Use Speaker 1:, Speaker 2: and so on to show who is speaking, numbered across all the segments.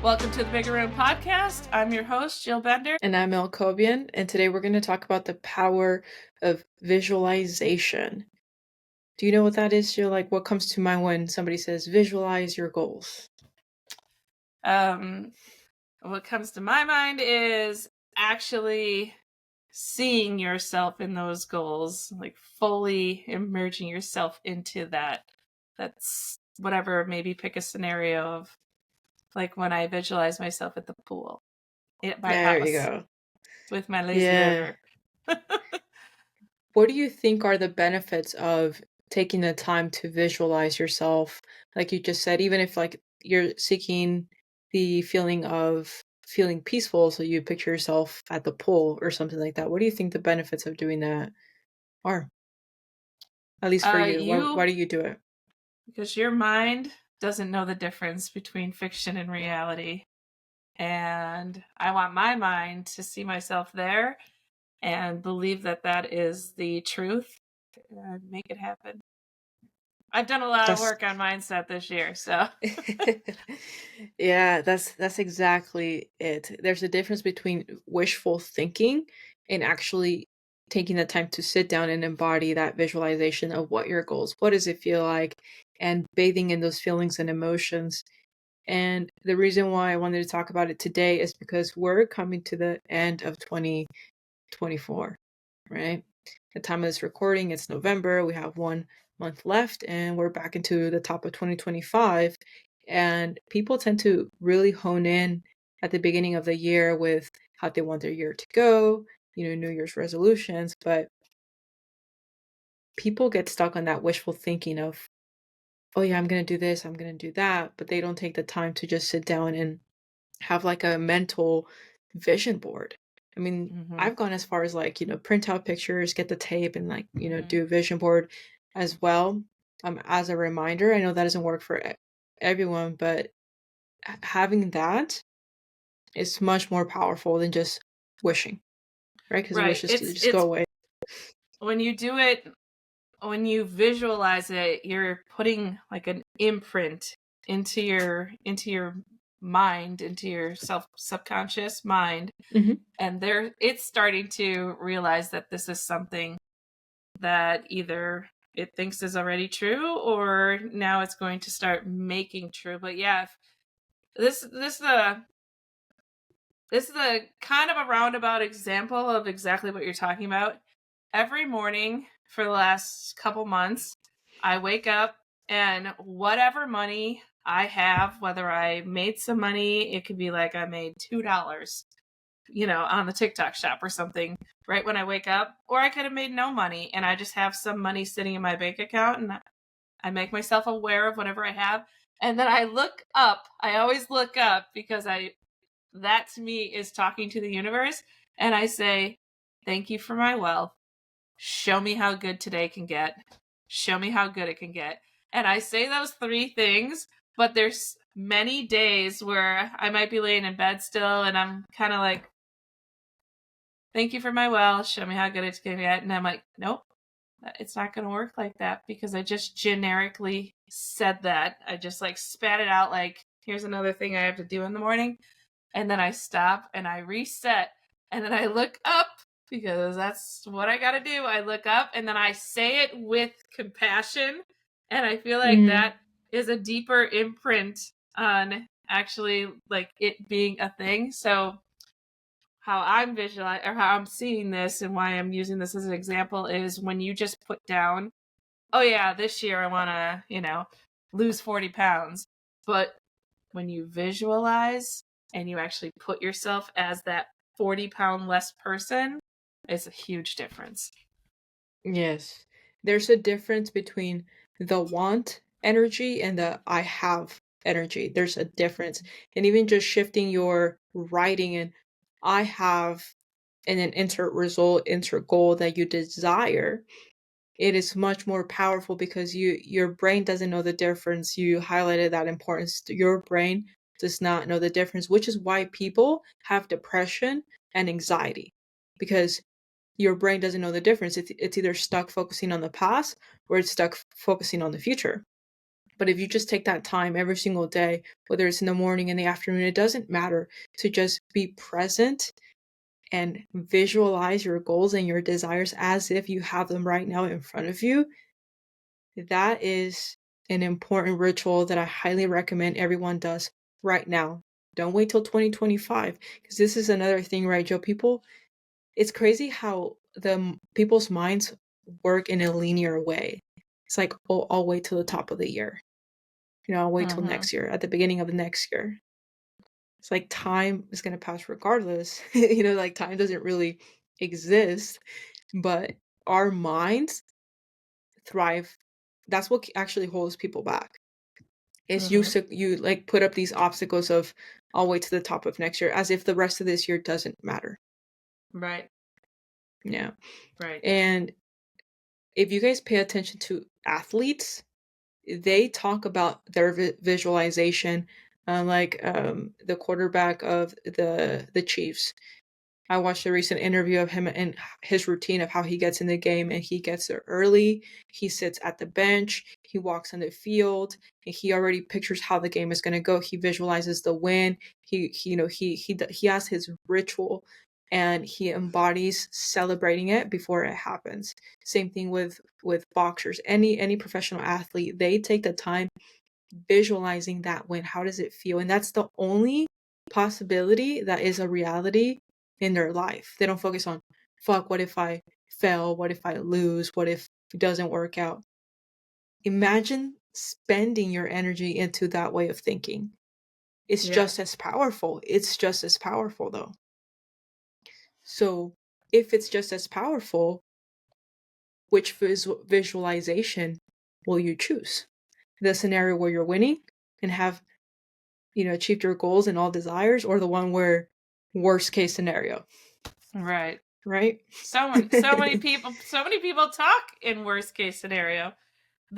Speaker 1: Welcome to the Bigger Room Podcast. I'm your host, Jill Bender.
Speaker 2: And I'm El Kobian, and today we're going to talk about the power of visualization. Do you know what that is, Jill? Like, what comes to mind when somebody says visualize your goals?
Speaker 1: What comes to my mind is actually seeing yourself in those goals, like fully immersing yourself into that. That's whatever, maybe pick a scenario of like when I visualize myself at the pool at my
Speaker 2: There you
Speaker 1: house
Speaker 2: go.
Speaker 1: with my lazy
Speaker 2: Yeah.
Speaker 1: river.
Speaker 2: What do you think are the benefits of taking the time to visualize yourself? Like you just said, even if like you're seeking the feeling of feeling peaceful, so you picture yourself at the pool or something like that. What do you think the benefits of doing that are? At least for you. Why do you do it?
Speaker 1: Because your mind doesn't know the difference between fiction and reality. And I want my mind to see myself there and believe that that is the truth and make it happen. I've done a lot of work on mindset this year, so.
Speaker 2: Yeah, that's exactly it. There's a difference between wishful thinking and actually taking the time to sit down and embody that visualization of what your goals, what does it feel like, and bathing in those feelings and emotions. And the reason why I wanted to talk about it today is because we're coming to the end of 2024, right? The time of this recording, it's November. We have 1 month left, and we're back into the top of 2025. And people tend to really hone in at the beginning of the year with how they want their year to go, New Year's resolutions. But people get stuck on that wishful thinking of, oh, yeah, I'm going to do this, I'm going to do that. But they don't take the time to just sit down and have like a mental vision board. I mean, I've gone as far as like, print out pictures, get the tape and like, do a vision board as well. As a reminder, I know that doesn't work for everyone, but having that is much more powerful than just wishing, right? Because the
Speaker 1: Right.
Speaker 2: wishes just go away.
Speaker 1: When you do it, when you visualize it, you're putting like an imprint into your mind, into your subconscious mind.
Speaker 2: Mhm.
Speaker 1: And it's starting to realize that this is something that either it thinks is already true or now it's going to start making true. But yeah, this is a kind of a roundabout example of exactly what you're talking about. Every morning for the last couple months, I wake up and whatever money I have, whether I made some money, it could be like I made $2, on the TikTok shop or something right when I wake up, or I could have made no money and I just have some money sitting in my bank account and I make myself aware of whatever I have. And then I look up. I always look up because that to me is talking to the universe. And I say, thank you for my wealth. Show me how good today can get. Show me how good it can get. And I say those three things, but there's many days where I might be laying in bed still and I'm kind of like, thank you for my wealth. Show me how good it's going to get. And I'm like, nope, it's not going to work like that because I just generically said that. I just like spat it out like, here's another thing I have to do in the morning. And then I stop and I reset and then I look up because that's what I got to do. I look up and then I say it with compassion. And I feel like that is a deeper imprint on actually like it being a thing. So how I'm visualizing or how I'm seeing this and why I'm using this as an example is when you just put down, oh yeah, this year I want to, lose 40 pounds. But when you visualize and you actually put yourself as that 40-pound less person, it's a huge difference.
Speaker 2: Yes. There's a difference between the want energy and the I have energy. There's a difference. And even just shifting your writing and I have and then insert result, insert goal that you desire, it is much more powerful because your brain doesn't know the difference. You highlighted that importance. Your brain does not know the difference, which is why people have depression and anxiety because your brain doesn't know the difference. It's either stuck focusing on the past or it's stuck focusing on the future. But if you just take that time every single day, whether it's in the morning, in the afternoon, it doesn't matter, to just be present and visualize your goals and your desires as if you have them right now in front of you, that is an important ritual that I highly recommend everyone does right now. Don't wait till 2025, because this is another thing, right, Joe? It's crazy how people's minds work in a linear way. It's like, oh, I'll wait till the top of the year. I'll wait till
Speaker 1: Mm-hmm.
Speaker 2: next year, at the beginning of the next year. It's like time is going to pass regardless. Like time doesn't really exist, but our minds thrive. That's what actually holds people back. Is
Speaker 1: Mm-hmm.
Speaker 2: you like put up these obstacles of, I'll wait to the top of next year, as if the rest of this year doesn't matter.
Speaker 1: Right.
Speaker 2: Yeah.
Speaker 1: Right.
Speaker 2: And if you guys pay attention to athletes, they talk about their visualization, like the quarterback of the Chiefs. I watched a recent interview of him and his routine of how he gets in the game, and he gets there early. He sits at the bench. He walks on the field, and he already pictures how the game is going to go. He visualizes the win. He has his ritual, and he embodies celebrating it before it happens. Same thing with boxers. Any professional athlete, they take the time visualizing that win. How does it feel? And that's the only possibility that is a reality in their life. They don't focus on, fuck, what if I fail? What if I lose? What if it doesn't work out? Imagine spending your energy into that way of thinking. It's
Speaker 1: Yeah.
Speaker 2: just as powerful. It's just as powerful, though. So, if it's just as powerful, which visualization will you choose? The scenario where you're winning and have achieved your goals and all desires, or the one where worst case scenario,
Speaker 1: Right.
Speaker 2: right?
Speaker 1: So many people talk in worst case scenario.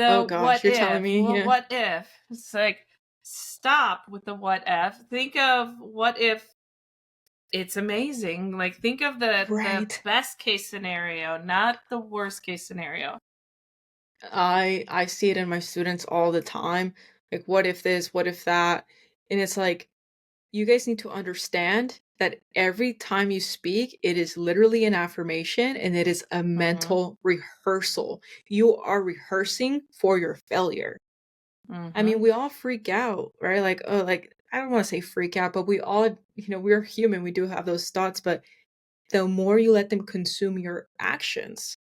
Speaker 2: Oh
Speaker 1: The
Speaker 2: gosh,
Speaker 1: what
Speaker 2: you're telling
Speaker 1: if?
Speaker 2: me,
Speaker 1: Well,
Speaker 2: yeah.
Speaker 1: what if? It's like, stop with the what if. Think of what if it's amazing. Like, think of the
Speaker 2: Right.
Speaker 1: best case scenario, not the worst case scenario.
Speaker 2: I see it in my students all the time. Like, what if this, what if that? And it's like, you guys need to understand that every time you speak, it is literally an affirmation, and it is a
Speaker 1: Mm-hmm.
Speaker 2: mental rehearsal. You are rehearsing for your failure. I
Speaker 1: Mm-hmm.
Speaker 2: mean, we all freak out, right? Like, oh, like, I don't want to say freak out, but we all, we're human. We do have those thoughts, but the more you let them consume your actions,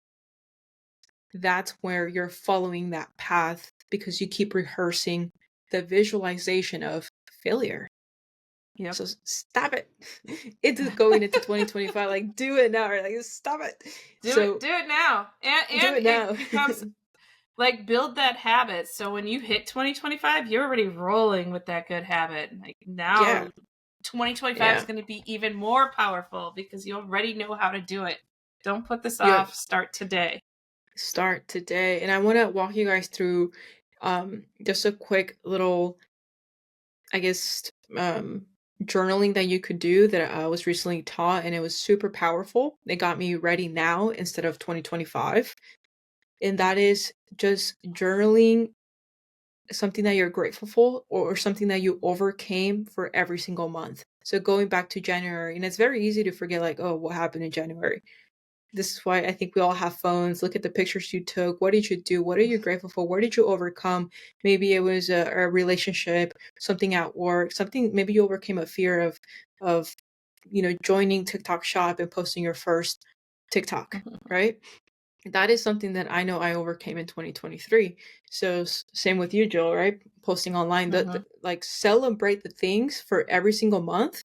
Speaker 2: that's where you're following that path, because you keep rehearsing the visualization of failure.
Speaker 1: Yep.
Speaker 2: So stop it. It's going into 2025. Like, do it now, right? Like, stop it. So
Speaker 1: Do it now.
Speaker 2: do
Speaker 1: And
Speaker 2: it
Speaker 1: it
Speaker 2: now.
Speaker 1: becomes like, build that habit, so when you hit 2025, you're already rolling with that good habit. Like,
Speaker 2: Yeah.
Speaker 1: now 2025 is
Speaker 2: Yeah.
Speaker 1: going to be even more powerful because you already know how to do it. Don't put this
Speaker 2: You
Speaker 1: off. Start today.
Speaker 2: start today. And I want to walk you guys through just a quick little, I guess, journaling that you could do that I was recently taught, and it was super powerful. It got me ready now instead of 2025. And that is just journaling something that you're grateful for, or something that you overcame for every single month. So going back to January, and it's very easy to forget, like, oh, what happened in January? This is why I think we all have phones. Look at the pictures you took. What did you do? What are you grateful for? Where did you overcome? Maybe it was a relationship, something at work, something. Maybe you overcame a fear of joining TikTok Shop and posting your first TikTok, right? That is something that I know I overcame in 2023. So same with you, Jill, right? Posting online,
Speaker 1: Mm-hmm.
Speaker 2: like, celebrate the things for every single month,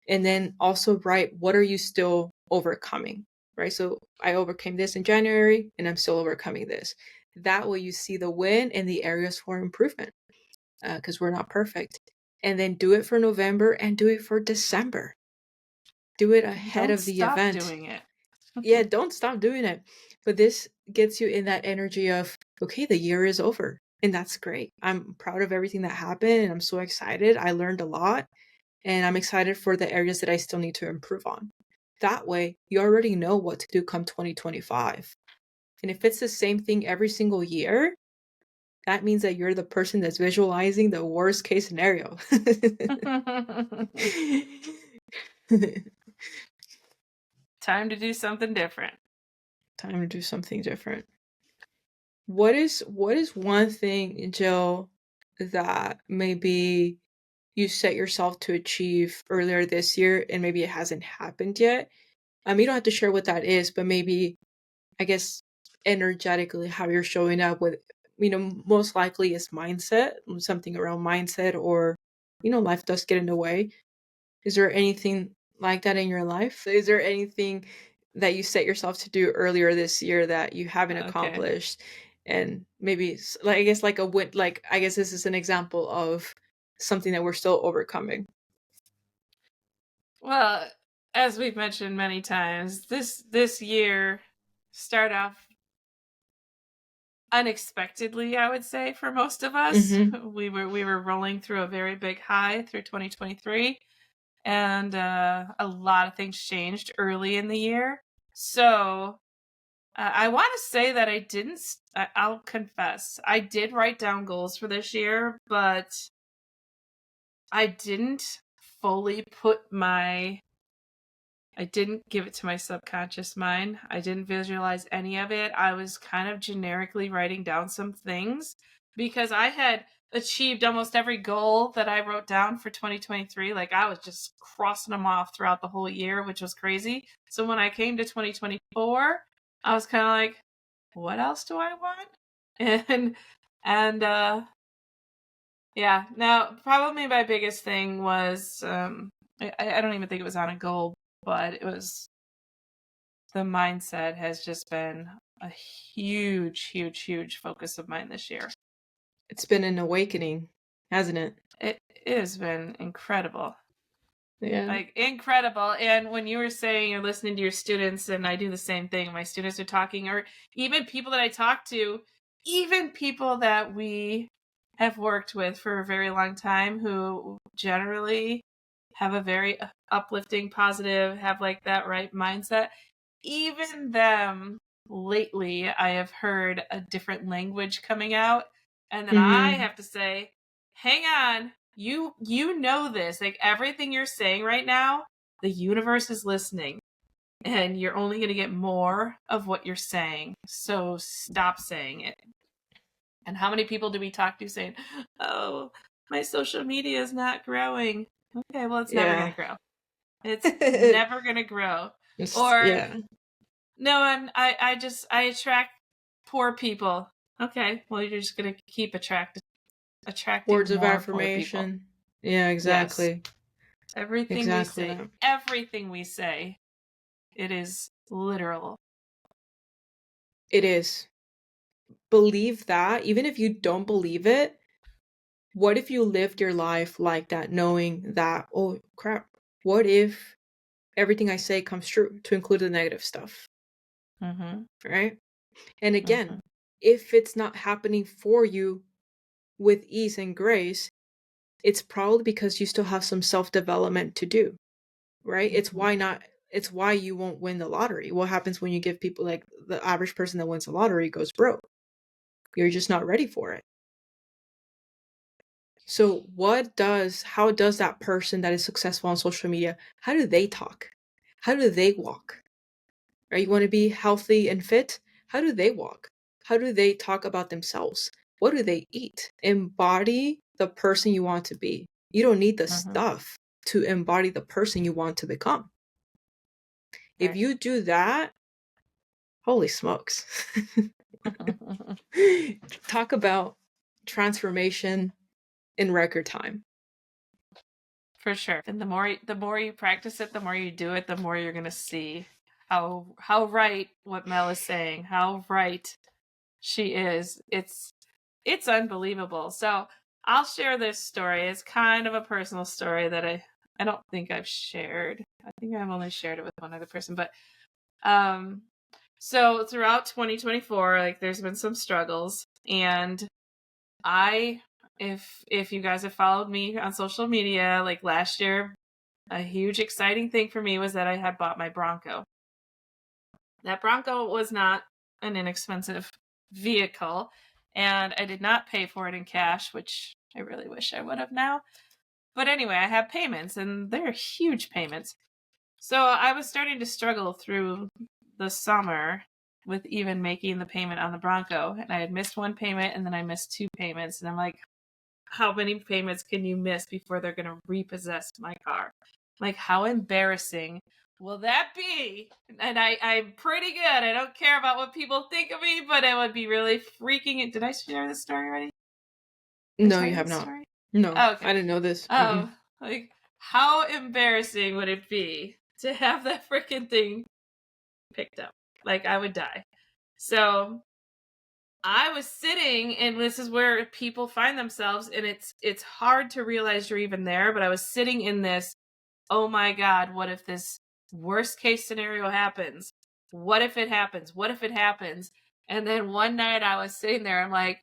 Speaker 2: and then also write, what are you still overcoming, right? So I overcame this in January, and I'm still overcoming this. That way you see the win and the areas for improvement, because we're not perfect. And then do it for November and do it for December. Do it ahead
Speaker 1: Don't
Speaker 2: of the
Speaker 1: stop
Speaker 2: event.
Speaker 1: doing it.
Speaker 2: Yeah, don't stop doing it. But this gets you in that energy of, okay, the year is over. And that's great. I'm proud of everything that happened, and I'm so excited. I learned a lot, and I'm excited for the areas that I still need to improve on. That way, you already know what to do come 2025. And if it's the same thing every single year, that means that you're the person that's visualizing the worst case scenario.
Speaker 1: Time to do something different.
Speaker 2: Time to do something different. What is one thing, Jill, that maybe you set yourself to achieve earlier this year and maybe it hasn't happened yet? You don't have to share what that is, but maybe, I guess, energetically how you're showing up with, most likely is mindset, something around mindset, or, life does get in the way. Is there anything like that in your life? Is there anything that you set yourself to do earlier this year that you haven't
Speaker 1: Okay.
Speaker 2: accomplished? And maybe, like, I guess, like a win, like, I guess this is an example of something that we're still overcoming.
Speaker 1: Well, as we've mentioned many times, this year started off unexpectedly, I would say, for most of us.
Speaker 2: Mm-hmm.
Speaker 1: We were rolling through a very big high through 2023, and a lot of things changed early in the year. So I want to say that I didn't. I'll confess, I did write down goals for this year, but I didn't fully put my. I didn't give it to my subconscious mind. I didn't visualize any of it. I was kind of generically writing down some things because I had achieved almost every goal that I wrote down for 2023. Like, I was just crossing them off throughout the whole year, which was crazy. So when I came to 2024, I was kind of like, what else do I want? And yeah, now probably my biggest thing was I don't even think it was on a goal, but it was the mindset has just been a huge focus of mine this year.
Speaker 2: It's been an awakening, hasn't it?
Speaker 1: It has been incredible.
Speaker 2: Yeah.
Speaker 1: Like, incredible. And when you were saying you're listening to your students, and I do the same thing, my students are talking, or even people that I talk to, even people that we have worked with for a very long time who generally have a very uplifting, positive, have like that right mindset, even them lately, I have heard a different language coming out, and then I
Speaker 2: Mm-hmm.
Speaker 1: have to say, hang on, you know this, like, everything you're saying right now, the universe is listening, and you're only going to get more of what you're saying, so stop saying it. And how many people do we talk to saying, oh, my social media is not growing? Okay, well, it's never going
Speaker 2: Yeah.
Speaker 1: to grow. It's never going to grow. Or,
Speaker 2: Yeah.
Speaker 1: no, I attract poor people. Okay, well, you're just going to keep attracting
Speaker 2: Words of
Speaker 1: more poor people.
Speaker 2: affirmation. Yeah,
Speaker 1: Yes.
Speaker 2: exactly. Exactly that.
Speaker 1: Everything we say, it is literal.
Speaker 2: It is. Believe that. Even if you don't believe it, what if you lived your life like that, knowing that, oh crap, what if everything I say comes true, to include the negative stuff,
Speaker 1: Mm-hmm.
Speaker 2: right? And
Speaker 1: Mm-hmm.
Speaker 2: again, if it's not happening for you with ease and grace, it's probably because you still have some self-development to do, right?
Speaker 1: Mm-hmm.
Speaker 2: It's why you won't win the lottery. What happens when you give people, like, the average person that wins the lottery goes broke? You're just not ready for it. So how does that person that is successful on social media, how do they talk? How do they walk? Right? You want to be healthy and fit? How do they walk? How do they talk about themselves? What do they eat? Embody the person you want to be. You don't need the
Speaker 1: Mm-hmm.
Speaker 2: stuff to embody the person you want to become. If
Speaker 1: Right.
Speaker 2: you do that, holy smokes. Talk about transformation in record time.
Speaker 1: For sure. And the more you practice it, the more you do it, the more you're gonna see how right what Mel is saying, how right she is. It's unbelievable. So I'll share this story. It's kind of a personal story that I don't think I've shared. I think I've only shared it with one other person. But um so throughout 2024, like, there's been some struggles, and I if you guys have followed me on social media, like, last year, a huge exciting thing for me was that I had bought my Bronco. That Bronco was not an inexpensive vehicle, and I did not pay for it in cash, which I really wish I would have now. But anyway, I have payments, and they're huge payments. So I was starting to struggle through the summer with even making the payment on the Bronco. And I had missed one payment, and then I missed 2 payments. And I'm like, how many payments can you miss before they're going to repossess my car? Like, how embarrassing will that be? And I'm pretty good. I don't care about what people think of me, but it would be really freaking. Did I share this story already?
Speaker 2: No, you have not.
Speaker 1: Story?
Speaker 2: No,
Speaker 1: okay.
Speaker 2: I didn't know this.
Speaker 1: Oh, like, how embarrassing would it be to have that freaking thing picked up? Like, I would die. So I was sitting, and this is where people find themselves, and it's hard to realize you're even there, but I was sitting in this, oh my God, what if this worst case scenario happens? What if it happens? What if it happens? And then one night I was sitting there, I'm like,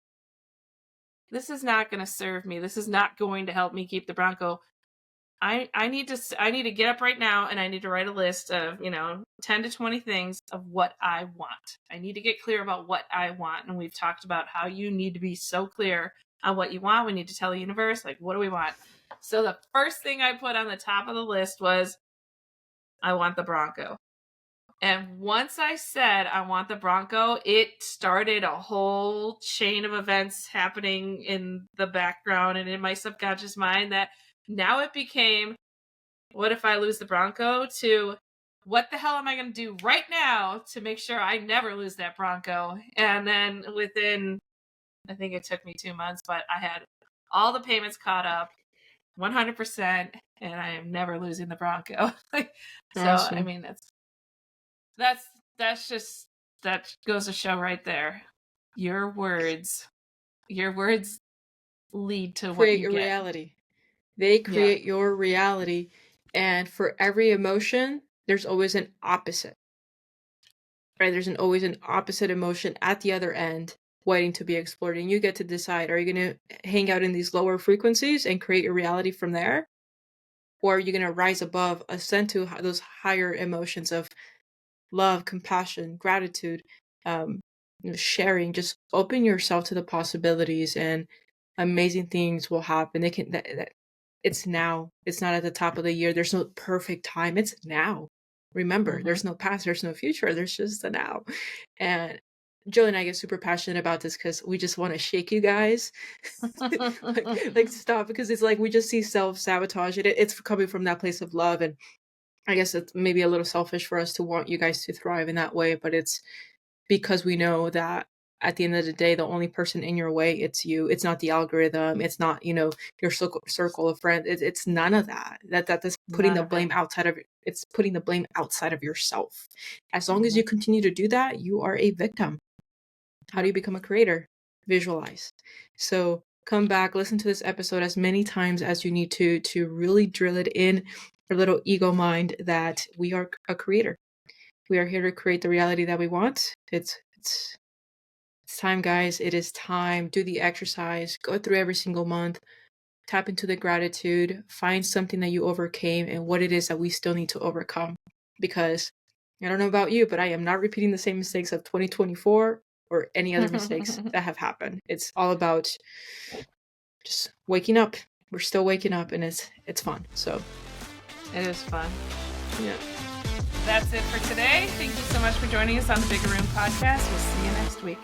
Speaker 1: this is not going to serve me. This is not going to help me keep the Bronco. I need to get up right now, and I need to write a list of, 10 to 20 things of what I want. I need to get clear about what I want. And we've talked about how you need to be so clear on what you want. We need to tell the universe, like, what do we want? So the first thing I put on the top of the list was, I want the Bronco. And once I said I want the Bronco, it started a whole chain of events happening in the background and in my subconscious mind that now it became, what if I lose the Bronco, to what the hell am I going to do right now to make sure I never lose that Bronco? And then within, I think it took me 2 months, but I had all the payments caught up 100%, and I am never losing the Bronco. So,
Speaker 2: Awesome.
Speaker 1: I mean, that's just, that goes to show right there. Your words lead to what you
Speaker 2: your
Speaker 1: get.
Speaker 2: reality. They create your reality, and for every emotion, there's always an opposite. Right? There's always an opposite emotion at the other end waiting to be explored, and you get to decide, are you going to hang out in these lower frequencies and create your reality from there? Or are you going to rise above, ascend to those higher emotions of love, compassion, gratitude, sharing? Just open yourself to the possibilities, and amazing things will happen. They can. It's now. It's not at the top of the year. There's no perfect time. It's now. Remember, there's no past. There's no future. There's just the now. And Jill and I get super passionate about this because we just want to shake you guys. like stop, because it's like we just see self-sabotage. It's coming from that place of love, and I guess it's maybe a little selfish for us to want you guys to thrive in that way, but it's because we know that at the end of the day, the only person in your way, it's you. It's not the algorithm. It's not, your circle of friends. It's none of that. That's putting the blame outside of, it's putting the blame outside of yourself. As long as you continue to do that, you are a victim. How do you become a creator? Visualize. So come back, listen to this episode as many times as you need to really drill it in your little ego mind that we are a creator. We are here to create the reality that we want. It's time, guys. It is time. Do the exercise. Go through every single month. Tap into the gratitude. Find something that you overcame and what it is that we still need to overcome. Because I don't know about you, but I am not repeating the same mistakes of 2024 or any other mistakes that have happened. It's all about just waking up. We're still waking up, and it's fun. So
Speaker 1: it is fun.
Speaker 2: Yeah.
Speaker 1: That's it for today. Thank you so much for joining us on the Bigger Room podcast. We'll see you next week.